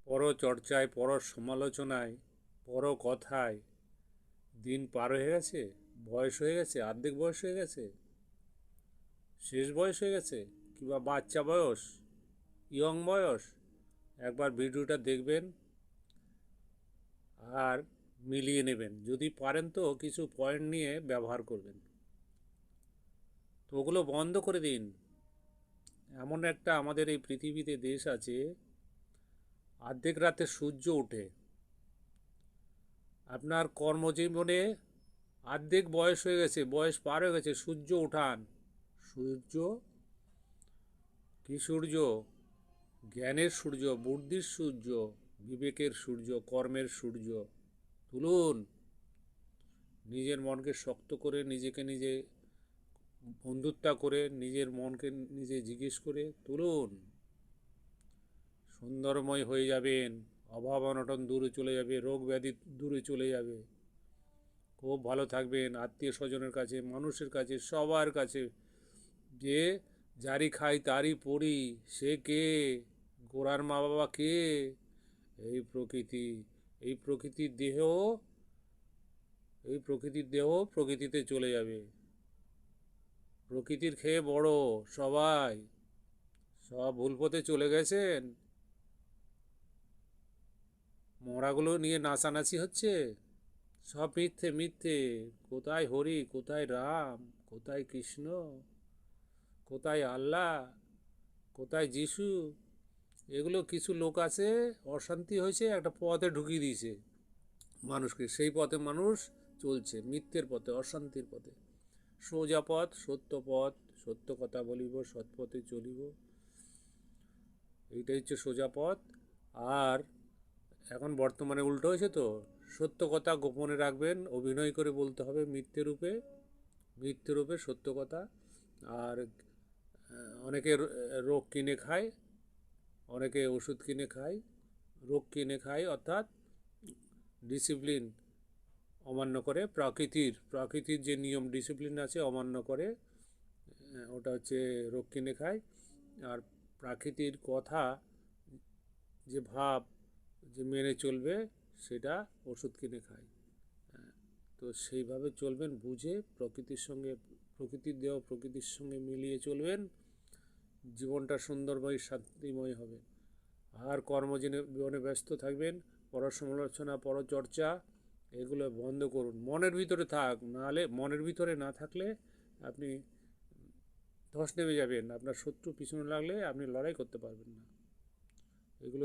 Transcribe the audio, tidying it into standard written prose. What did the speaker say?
পরচর্চায়, পর সমালোচনায়, পর কথায় দিন পার হয়ে গেছে, বয়স হয়ে গেছে, অর্ধেক বয়স হয়ে গেছে, শেষ বয়স হয়ে গেছে, কিংবা বাচ্চা বয়স, ইয়ং বয়স, একবার ভিডিওটা দেখবেন আর মিলিয়ে নেবেন। যদি পারেন তো কিছু পয়েন্ট নিয়ে ব্যবহার করবেন। তো ওগুলো বন্ধ করে দিন। এমন একটা আমাদের এই পৃথিবীতে দেশ আছে, অর্ধেক রাতে সূর্য ওঠে। আপনার কর্মজীবনে অর্ধেক বয়স হয়ে গেছে, বয়স পার হয়ে গেছে, সূর্য ওঠান। সূর্য কি সূর্য? জ্ঞানের সূর্য, বুদ্ধির সূর্য, বিবেকের সূর্য, কর্মের সূর্য। তুলুন। নিজের মনকে শক্ত করে, নিজেকে নিজে বন্ধুত্ব করে, নিজের মনকে নিজে জিজ্ঞেস করে তুলুন। সুন্দরময় হয়ে যাবেন। অভাব অনটন দূরে চলে যাবে, রোগ ব্যাধি দূরে চলে যাবে। খুব ভালো থাকবেন আত্মীয় স্বজনের কাছে, মানুষের কাছে, সবার কাছে। যে যারই খাই তারই পড়ি, সে কে? গোড়ার মা বাবা কে? এই প্রকৃতি। এই প্রকৃতির দেহ, এই প্রকৃতির দেহ প্রকৃতিতে চলে যাবে। প্রকৃতির খেয়ে বড় সবাই। সব ভুল পথে চলে গেছেন। মরাগুলো নিয়ে নাচানাচি হচ্ছে। সব মিথ্যে মিথ্যে। কোথায় হরি, কোথায় রাম, কোথায় কৃষ্ণ, কোথায় আল্লাহ, কোথায় যিশু? এগুলো কিছু লোক আছে, অশান্তি হয়েছে, একটা পথে ঢুকিয়ে দিয়েছে মানুষকে। সেই পথে মানুষ চলছে, মিথ্যের পথে, অশান্তির পথে। সোজা পথ, সত্য পথ, সত্য কথা বলিব, সৎ পথে চলিব, এইটাই হচ্ছে সোজা পথ। আর এখন বর্তমানে উল্টো হয়েছে তো, সত্য কথা গোপনে রাখবেন, অভিনয় করে বলতে হবে মিথ্যে রূপে, মিথ্যে রূপে সত্য কথা। আর অনেকে রোগ কিনে খায়, অনেকে ওষুধ কিনে খায়, রোগ কিনে খায়, অর্থাৎ ডিসিপ্লিন অমান্য করে, প্রকৃতির যে নিয়ম ডিসিপ্লিন আছে অমান্য করে, ওটা হচ্ছে রোগ কিনে খায়। আর প্রাকৃতির কথা, যে ভাব, যে মেনে চলবে, সেটা ওষুধ কিনে খায়। তো সেইভাবে চলবেন, বুঝে প্রকৃতির সঙ্গে, প্রকৃতির দেহ প্রকৃতির সঙ্গে মিলিয়ে চলবেন। জীবনটা সুন্দরময়, শান্তিময় হবে। আর কর্মজীবনে ব্যস্ত থাকবেন। পরসমালোচনা, পরচর্চা, এগুলো বন্ধ করুন। মনের ভিতরে থাক, নাহলে মনের ভিতরে না থাকলে আপনি ধস নেমে যাবেন। আপনার শত্রু পিছনে লাগলে আপনি লড়াই করতে পারবেন না। এগুলো